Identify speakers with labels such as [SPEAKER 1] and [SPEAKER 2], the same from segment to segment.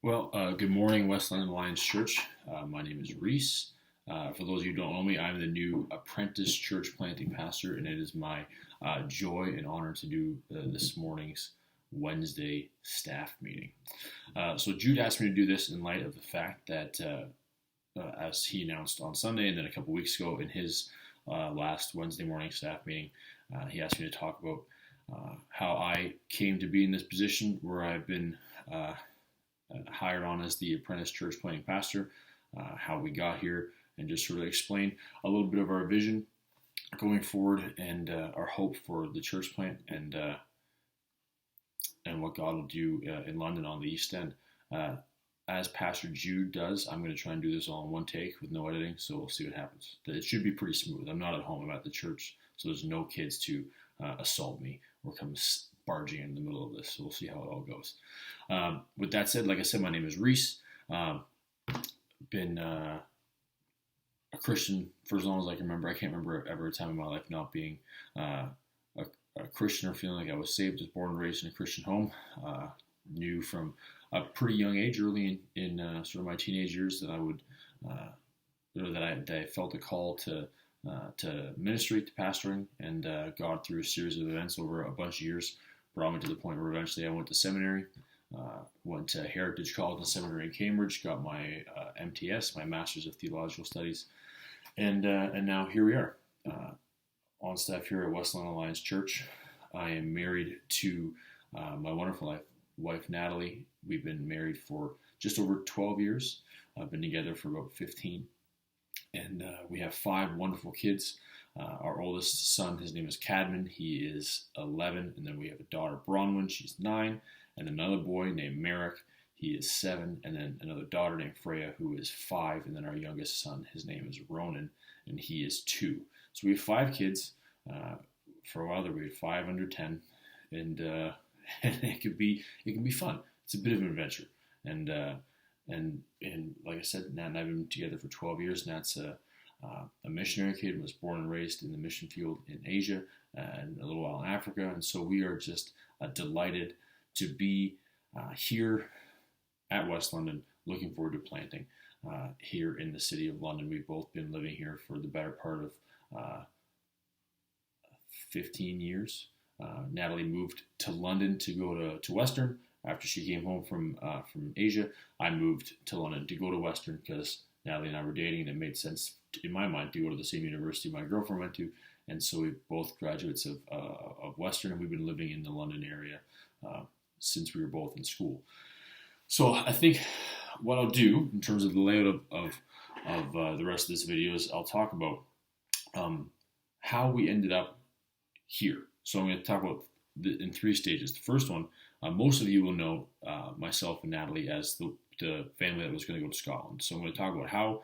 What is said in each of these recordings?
[SPEAKER 1] Good morning, West London Alliance Church. My name is Rhys. For those of you who don't know me, I'm the new apprentice church planting pastor, and it is my joy and honor to do this morning's Wednesday staff meeting. So Jude asked me to do this in light of the fact that, as he announced on Sunday and then a couple weeks ago in his last Wednesday morning staff meeting, he asked me to talk about how I came to be in this position where I've been hired on as the apprentice church planting pastor, how we got here, and just sort of explain a little bit of our vision going forward and our hope for the church plant and what God will do in London on the East End. As Pastor Jude does, I'm going to try and do this all in one take with no editing, so we'll see what happens. It should be pretty smooth. I'm not at home, I'm at the church, so there's no kids to assault me or come barging in the middle of this, so we'll see how it all goes. With that said, like I said, my name is Rhys. Been a Christian for as long as I can remember. I can't remember ever a time in my life not being a Christian or feeling like I was saved. I was born and raised in a Christian home. Knew from a pretty young age, early in sort of my teenage years, that I would, that I felt a call to ministry, to pastoring, and God, through a series of events over a bunch of years, brought me to the point where eventually I went to seminary, went to Heritage College and Seminary in Cambridge, got my MTS, my Master's of Theological Studies, and now here we are, on staff here at West London Alliance Church. I am married to my wonderful wife, Natalie. We've been married for just over 12 years. I've been together for about 15. And we have 5 wonderful kids. Our oldest son, his name is Cadman. He is 11. And then we have a daughter, Bronwyn. She's 9. And another boy named Merrick. He is 7. And then another daughter named Freya, who is 5. And then our youngest son, his name is Ronan, and he is 2. So we have 5 kids. For a while there, we had 5 under 10. And it can be fun. It's a bit of an adventure. And like I said, Nat and I have been together for 12 years. Nat's a missionary kid, was born and raised in the mission field in Asia and a little while in Africa. And so we are just delighted to be here at West London, looking forward to planting here in the city of London. We've both been living here for the better part of 15 years. Natalie moved to London to go to Western. After she came home from Asia, I moved to London to go to Western because Natalie and I were dating, and it made sense in my mind to go to the same university my girlfriend went to. And so we're both graduates of Western, and we've been living in the London area since we were both in school. So I think what I'll do in terms of the layout of the rest of this video is I'll talk about how we ended up here. So I'm going to talk about in 3 stages. The first one, most of you will know myself and Natalie as the family that was going to go to Scotland. So I'm going to talk about how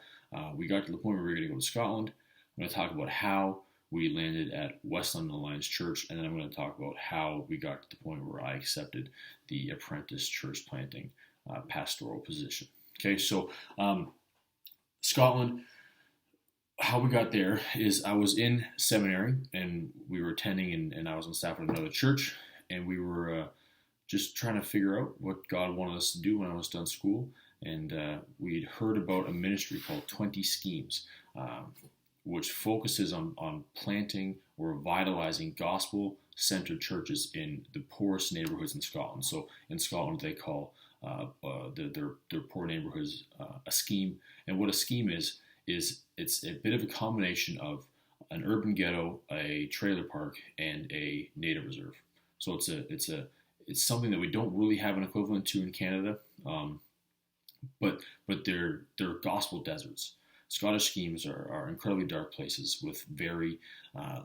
[SPEAKER 1] we got to the point where we were going to go to Scotland. I'm going to talk about how we landed at West London Alliance Church, and then I'm going to talk about how we got to the point where I accepted the apprentice church planting pastoral position. Okay, so Scotland. How we got there is I was in seminary, and we were attending, and I was on staff at another church, and we were just trying to figure out what God wanted us to do when I was done school. And we'd heard about a ministry called 20 Schemes, which focuses on planting or revitalizing gospel-centered churches in the poorest neighborhoods in Scotland. So in Scotland, they call their poor neighborhoods a scheme. And what a scheme is it's a bit of a combination of an urban ghetto, a trailer park, and a native reserve. So it's something that we don't really have an equivalent to in Canada, but they're gospel deserts. Scottish schemes are incredibly dark places with very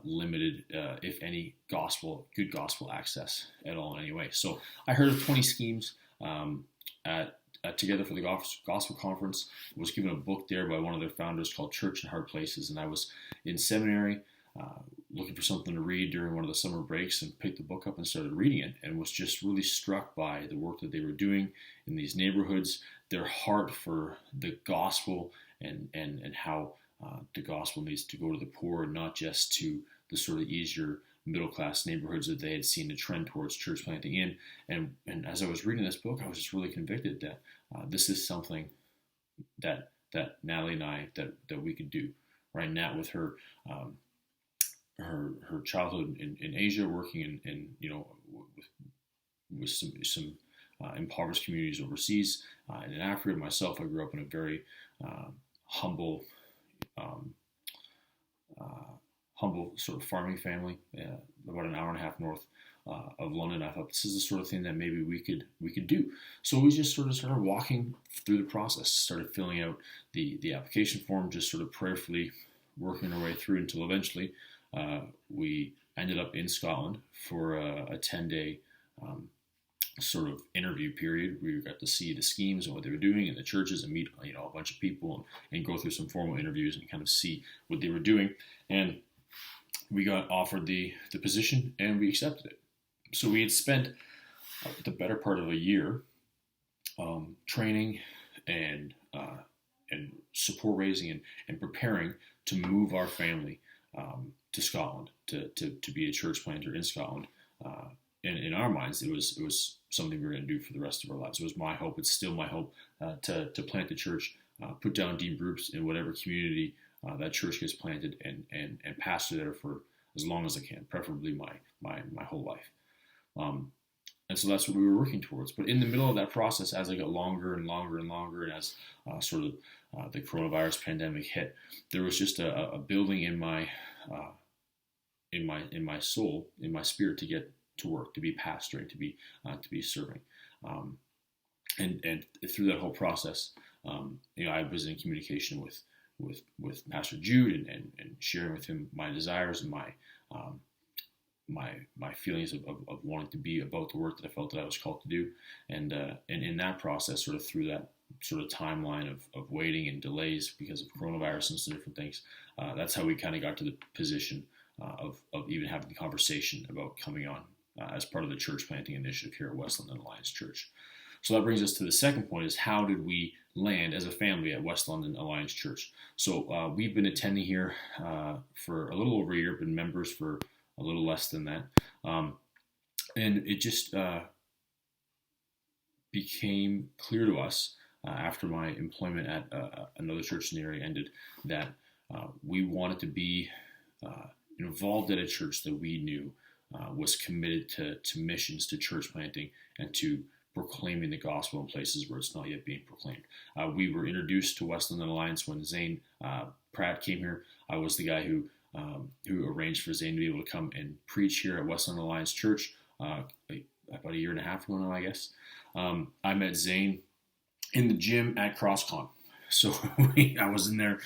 [SPEAKER 1] limited, if any, good gospel access at all in any way. So I heard of 20 schemes at Together for the Gospel Conference. I was given a book there by one of their founders called Church in Hard Places, and I was in seminary looking for something to read during one of the summer breaks and picked the book up and started reading it, and was just really struck by the work that they were doing in these neighborhoods, their heart for the gospel, and how the gospel needs to go to the poor, not just to the sort of easier middle class neighborhoods that they had seen a trend towards church planting in. And as I was reading this book, I was just really convicted that this is something that Natalie and I that we could do. Right now, with her her childhood in Asia, working in with some impoverished communities overseas, and in Africa. Myself, I grew up in a very humble um, humble sort of farming family, about an hour and a half north of London. I thought this is the sort of thing that maybe we could do. So we just sort of started walking through the process, started filling out the application form, just sort of prayerfully working our way through until eventually we ended up in Scotland for a 10-day sort of interview period. We got to see the schemes and what they were doing in the churches and meet a bunch of people and go through some formal interviews and kind of see what they were doing. And we got offered the position and we accepted it. So we had spent the better part of a year training and support raising and preparing to move our family to Scotland to be a church planter in Scotland. And in our minds, it was something we were going to do for the rest of our lives. It was my hope. It's still my hope to plant the church, put down deep roots in whatever community that church gets planted, and pastor there for as long as I can, preferably my whole life. And so that's what we were working towards. But in the middle of that process, as I got longer and longer and longer, and as sort of the coronavirus pandemic hit, there was just a building in my soul, in my spirit, to get to work, to be pastoring, to be serving, and through that whole process, I was in communication with Pastor Jude and sharing with him my desires and my feelings of wanting to be about the work that I felt that I was called to do, and in that process, sort of through that sort of timeline of waiting and delays because of coronavirus and some different things, that's how we kind of got to the position of even having the conversation about coming on as part of the church planting initiative here at West London Alliance Church. So that brings us to the second point: is how did we land as a family at West London Alliance Church? So we've been attending here for a little over a year, been members for a little less than that, and it just became clear to us after my employment at another church in the area ended that we wanted to be involved at a church that we knew was committed to missions, to church planting, and to proclaiming the gospel in places where it's not yet being proclaimed. We were introduced to West London Alliance when Zane Pratt came here. I was the guy who arranged for Zane to be able to come and preach here at West London Alliance Church about a year and a half ago now, I guess. I met Zane in the gym at CrossCon. So I was in there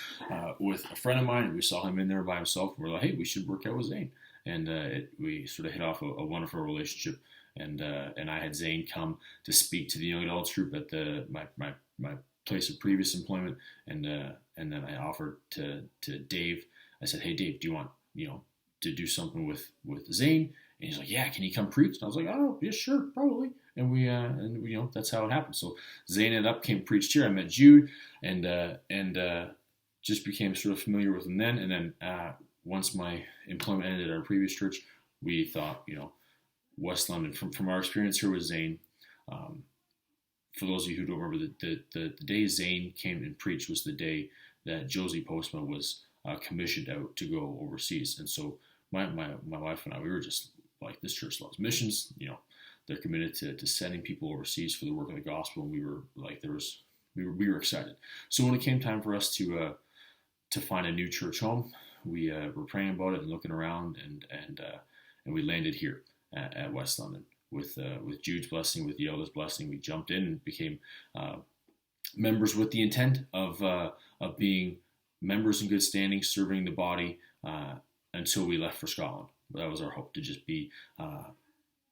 [SPEAKER 1] with a friend of mine, and we saw him in there by himself. And we're like, hey, we should work out with Zane. And we sort of hit off a wonderful relationship. And I had Zane come to speak to the young adults group at my place of previous employment. And then I offered to Dave. I said, hey, Dave, do you want to do something with Zane? And he's like, yeah, can he come preach? And I was like, oh, yeah, sure, probably. And we that's how it happened. So Zane ended up came preached here. I met Jude and just became sort of familiar with him then. And then once my employment ended at our previous church, we thought, West London, from our experience here with Zane, for those of you who don't remember, the day Zane came and preached was the day that Josie Postma was commissioned out to go overseas. And so my wife and I, we were just like, this church loves missions. They're committed to sending people overseas for the work of the gospel. And we were like, we were excited. So when it came time for us to find a new church home, we were praying about it and looking around, and we landed here at West London with Jude's blessing, with the elders' blessing. We jumped in and became members with the intent of being members in good standing, serving the body until we left for Scotland. That was our hope, to just be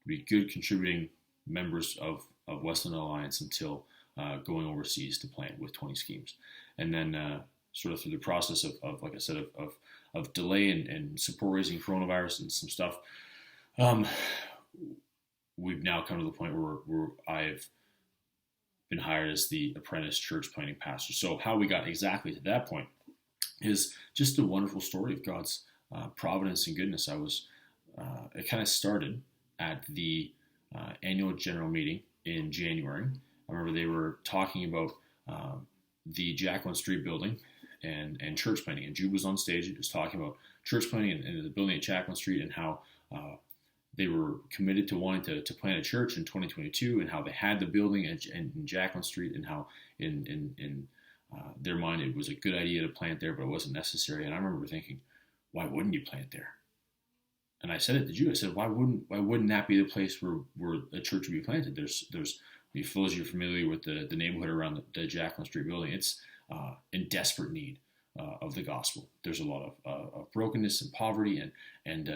[SPEAKER 1] good contributing members of West London Alliance until going overseas to plant with 20 schemes. And then sort of through the process of like I said, of delay and support raising coronavirus and some stuff, we've now come to the point where I've been hired as the apprentice church planting pastor. So how we got exactly to that point is just a wonderful story of God's providence and goodness. I was it kind of started at the annual general meeting in January. I remember they were talking about the Jacqueline Street building and church planting. And Jude was on stage just talking about church planting and the building at Jacqueline Street and how they were committed to wanting to plant a church in 2022 and how they had the building in Jacqueline Street and how in their mind it was a good idea to plant there, but it wasn't necessary. And I remember thinking, why wouldn't you plant there? And I said it to Jude. I said, why wouldn't that be the place where a church would be planted? There's for those of you familiar with the neighborhood around the Jacqueline Street building, it's in desperate need of the gospel. There's a lot of brokenness and poverty and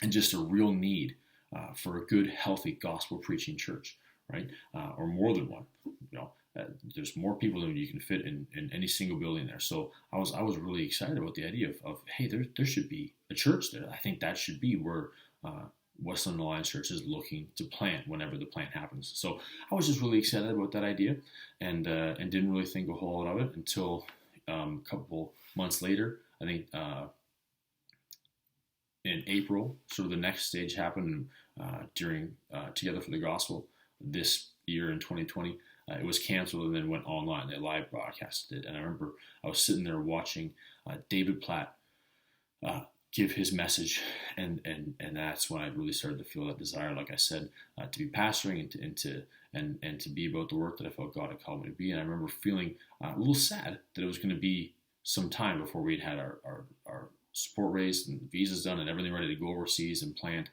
[SPEAKER 1] just a real need for a good, healthy gospel preaching church, right? Or more than one. There's more people than you can fit in any single building there. So I was really excited about the idea of hey, there should be a church there. I think that should be where Westland Alliance Church is looking to plant whenever the plant happens. So I was just really excited about that idea and didn't really think a whole lot of it until a couple months later. I think in April, sort of the next stage happened during Together for the Gospel this year in 2020. It was canceled and then went online. They live broadcasted it. And I remember I was sitting there watching David Platt give his message. And that's when I really started to feel that desire, like I said, to be pastoring and to be about the work that I felt God had called me to be. And I remember feeling a little sad that it was going to be some time before we'd had our support raised and visas done and everything ready to go overseas and plant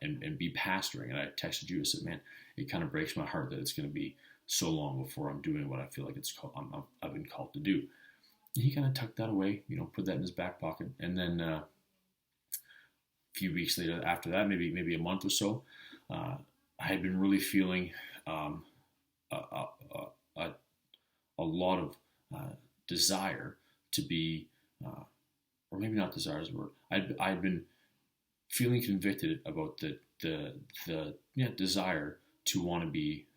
[SPEAKER 1] and be pastoring. And I texted you and said, man, it kind of breaks my heart that it's going to be so long before I'm doing what I feel like I've been called to do. And he kind of tucked that away, put that in his back pocket. And then a few weeks later after that, maybe a month or so, I had been really feeling a lot of desire to be, or maybe not desire is the word. I'd been feeling convicted about the desire to want to be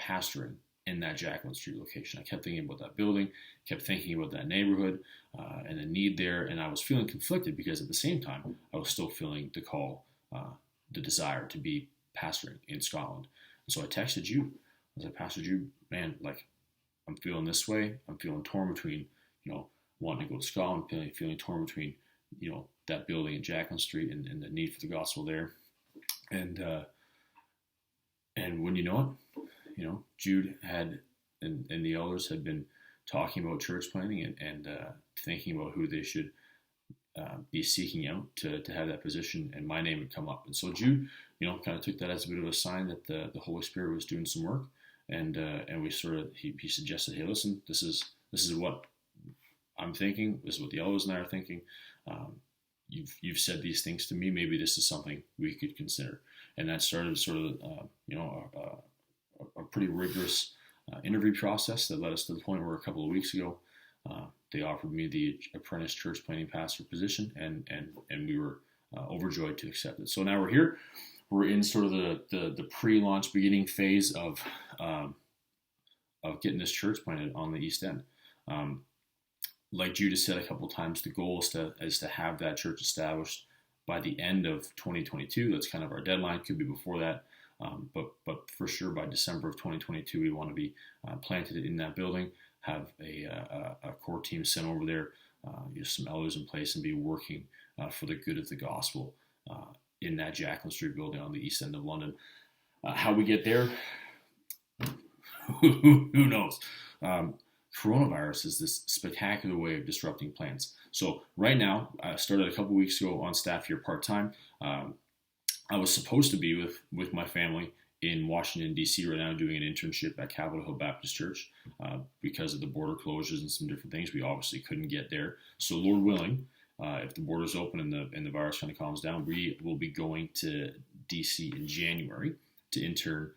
[SPEAKER 1] pastoring in that Jacqueline Street location. I kept thinking about that building, kept thinking about that neighborhood and the need there, and I was feeling conflicted because at the same time I was still feeling the call, the desire to be pastoring in Scotland. And so I texted you. I was like, Pastor Jude, man, like I'm feeling this way. I'm feeling torn between, wanting to go to Scotland, feeling torn between, that building in Jacqueline Street and the need for the gospel there. And when you know it, Jude had and the elders had been talking about church planting and thinking about who they should be seeking out to have that position, and my name had come up. And so Jude, kind of took that as a bit of a sign that the Holy Spirit was doing some work, and we sort of he suggested, hey, listen, this is what I'm thinking. This is what the elders and I are thinking. You've said these things to me. Maybe this is something we could consider. And that started sort of a pretty rigorous interview process that led us to the point where a couple of weeks ago they offered me the apprentice church planting pastor position, and we were overjoyed to accept it. So now we're here. We're in sort of the pre-launch beginning phase of getting this church planted on the East End. Like Judah said a couple of times, the goal is to have that church established by the end of 2022. That's kind of our deadline. Could be before that, but for sure by December of 2022, we want to be planted in that building. Have a core team sent over there, some elders in place, and be working for the good of the gospel in that Jacqueline Street building on the East End of London. How we get there, who knows? Coronavirus is this spectacular way of disrupting plans. So right now, I started a couple weeks ago on staff here part-time. I was supposed to be with my family in Washington, D.C. right now doing an internship at Capitol Hill Baptist Church. Because of the border closures and some different things, we obviously couldn't get there. So Lord willing, if the borders open and the virus kind of calms down, we will be going to D.C. in January to intern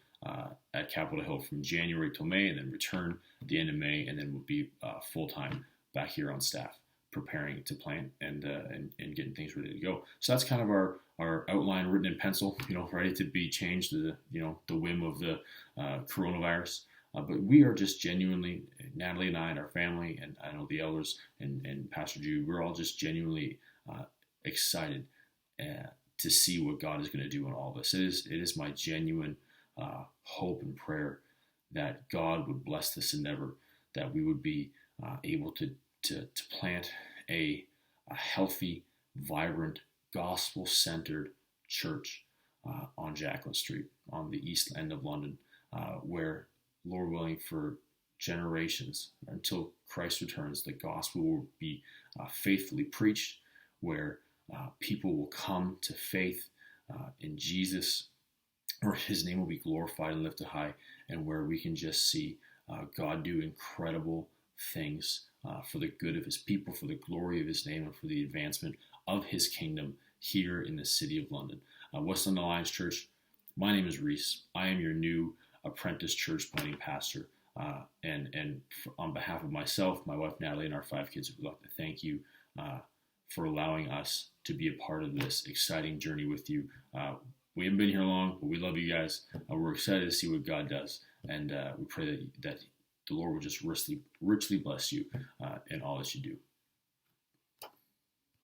[SPEAKER 1] at Capitol Hill from January till May, and then return at the end of May, and then we'll be full-time back here on staff, preparing to plant and getting things ready to go. So that's kind of our outline written in pencil, ready to be changed to the whim of the coronavirus. But we are just genuinely, Natalie and I and our family, and I know the elders and Pastor Jude, we're all just genuinely excited to see what God is going to do in all of us. It is my genuine hope and prayer that God would bless this endeavor, that we would be able to plant a healthy, vibrant, gospel-centered church on Jacqueline Street, on the east end of London, where, Lord willing, for generations until Christ returns, the gospel will be faithfully preached, where people will come to faith in Jesus, where his name will be glorified and lifted high, and where we can just see God do incredible things for the good of his people, for the glory of his name, and for the advancement of his kingdom here in the city of London. West London Alliance Church, my name is Rhys. I am your new apprentice church planting pastor. And on behalf of myself, my wife Natalie, and our 5 kids, we'd like to thank you for allowing us to be a part of this exciting journey with you. We haven't been here long, but we love you guys. We're excited to see what God does, and we pray that the Lord will just richly bless you in all that you do.